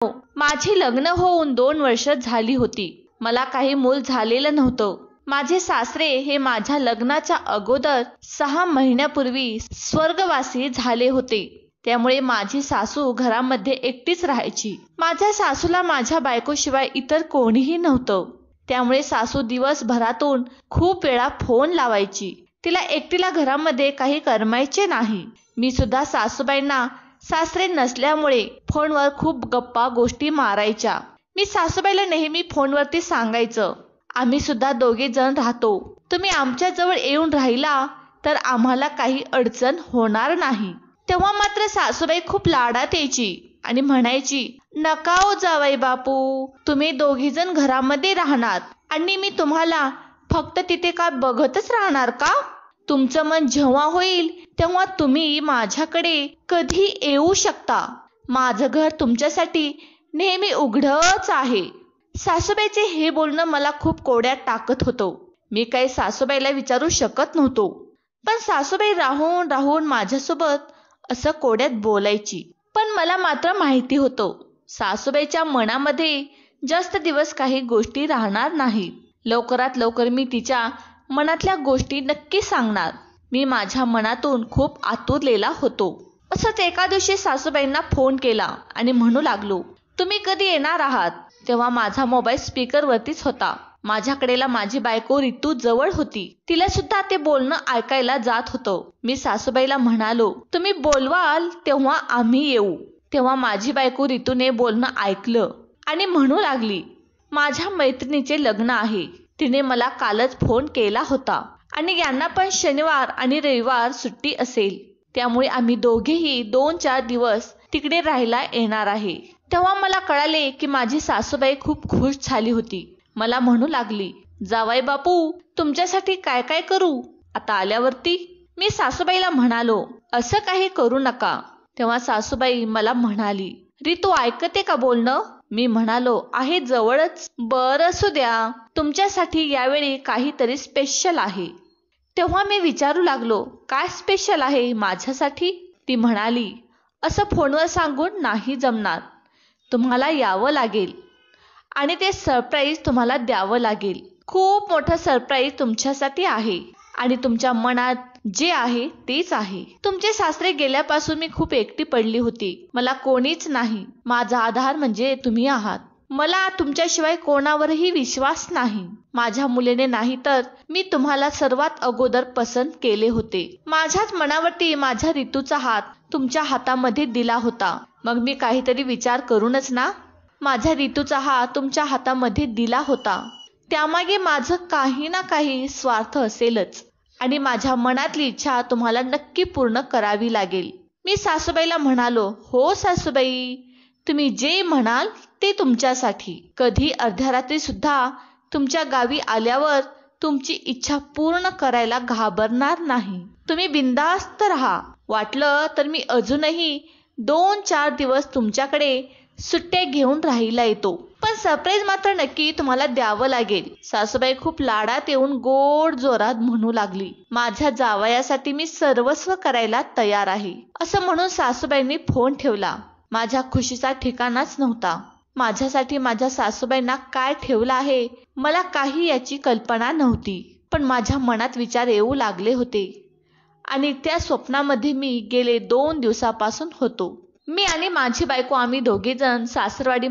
माझे लग्न होऊन 2 वर्ष झाली होती. मला काही मूल झालेलं नव्हतं. माझे सासरे हे माझ्या लग्नाच्या अगोदर 6 महिन्यापूर्वी स्वर्गवासी झाले होते. त्यामुळे माझी सासू घरामध्ये एकटीच राहायची. माझ्या सासूला माझ्या बायकोशिवाय इतर कोणीही नव्हतं. त्यामुळे सासू दिवसभरातून खूप वेळा फोन लावायची. तिला एकटीला घरामध्ये काही करमायचे नाही. मी सुद्धा सासूबाईंना सासरे नसल्यामुळे फोनवर खूप गप्पा गोष्टी मारायच्या. मी सासूबाईला नेहमी फोनवरती सांगायचं, आम्ही सुद्धा 2 जण राहतो. तुम्ही आमच्या जवळ येऊन राहिला तर आम्हाला काही अडचण होणार नाही. तेव्हा मात्र सासूबाई खूप लाडात यायची आणि म्हणायची, नका हो जावई बापू, तुम्ही 2 जण घरामध्ये राहणार आणि मी तुम्हाला फक्त तिथे काय बघतच राहणार का? तुमचं मन जेव्हा होईल तेव्हा तुम्ही माझ्याकडे कधी येऊ शकता. माझं घर तुमच्यासाठी नेहमी उघडच आहे. सासूबाईचे हे बोलणं मला खूप कोड्यात टाकत होतं. मी काही सासूबाईला विचारू शकत नव्हतो. पण सासूबाई राहून राहून माझ्यासोबत असं कोड्यात बोलायची. पण मला मात्र माहिती होतं, सासूबाईच्या मनामध्ये जास्त दिवस काही गोष्टी राहणार नाही. लवकरात लवकर मी तिच्या मनातल्या गोष्टी नक्की सांगणार. मी माझ्या मनातून खूप आतुरलेला होतो. असंच एका दिवशी सासूबाईंना फोन केला आणि म्हणू लागलो, तुम्ही कधी येणार आहात? तेव्हा माझा मोबाईल स्पीकरवरतीच होता. माझ्याकडेला माझी बायको रितू जवळ होती. तिला सुद्धा ते बोलणं ऐकायला जात होतं. मी सासूबाईला म्हणालो, तुम्ही बोलवाल तेव्हा आम्ही येऊ. तेव्हा माझी बायको रितूने बोलणं ऐकलं आणि म्हणू लागली, माझ्या मैत्रिणीचे लग्न आहे. तिने मला कालच फोन केला होता आणि यांना पण शनिवार आणि रविवार सुट्टी असेल. त्यामुळे आम्ही दोघेही 2-4 दिवस तिकडे राहायला येणार आहे. तेव्हा मला कळाले की माझी सासूबाई खूप खुश झाली होती. मला म्हणू लागली, जावई बापू, तुमच्यासाठी काय काय करू आता आल्यावरती? मी सासूबाईला म्हणालो, असं काही करू नका. तेव्हा सासूबाई मला म्हणाली, रितू ऐकते का बोलणं? मी म्हणालो, आहे जवळच. बरं असू द्या, तुमच्यासाठी यावेळी काहीतरी स्पेशल आहे. तेव्हा मी विचारू लागलो, काय स्पेशल आहे माझ्यासाठी? ती म्हणाली, असं फोनवर सांगून नाही जमणार. तुम्हाला यावं लागेल आणि ते सरप्राईज तुम्हाला द्यावं लागेल. खूप मोठं सरप्राईज तुमच्यासाठी आहे आणि तुमच्या मनात जे आहे तेच आहे. तुमचे सासरे गेल्यापासून मी खूप एकटी पडली होती. मला कोणीच नाही. माझा आधार म्हणजे तुम्ही आहात. मला तुमच्याशिवाय कोणावरही विश्वास नाही. माझ्या मुलीने नाही तर मी तुम्हाला सर्वात अगोदर पसंत केले होते. माझ्याच मनावरती माझ्या रितूचा हात तुमच्या हातामध्ये दिला होता. मग मी काहीतरी विचार करूनच ना माझ्या रितूचा हात तुमच्या हातामध्ये दिला होता. त्यामागे माझं काही ना काही स्वार्थ असेलच आणि माझ्या मनातली इच्छा तुम्हाला नक्की पूर्ण करावी लागेल. मी सासूबाईला म्हणालो, हो सासूबाई, तुम्ही जे म्हणाल ते तुमच्यासाठी. कधी अर्ध्या रात्री सुद्धा तुमच्या गावी आल्यावर तुमची इच्छा पूर्ण करायला घाबरणार नाही. तुम्ही बिनधास्त राहा. वाटलं तर मी अजूनही 2-4 दिवस तुमच्याकडे सुट्ट्या घेऊन राहायला येतो. पण सरप्राईज मात्र नक्की तुम्हाला द्यावं लागेल. सासूबाई खूप लाडात येऊन गोड जोरात म्हणू लागली, माझ्या जावयासाठी मी सर्वस्व करायला तयार आहे. असं म्हणून सासूबाईंनी फोन ठेवला. माझ्या खुशीचा ठिकाणाच नव्हता. माझ्यासाठी माझ्या सासूबाईंना काय ठेवलं आहे मला काही याची कल्पना नव्हती. पण माझ्या मनात विचार येऊ लागले होते आणि त्या स्वप्नामध्ये मी गेले 2 दिवसापासून होतो. मी आणि माझी बायको आम्ही 2 जण सासरवाडी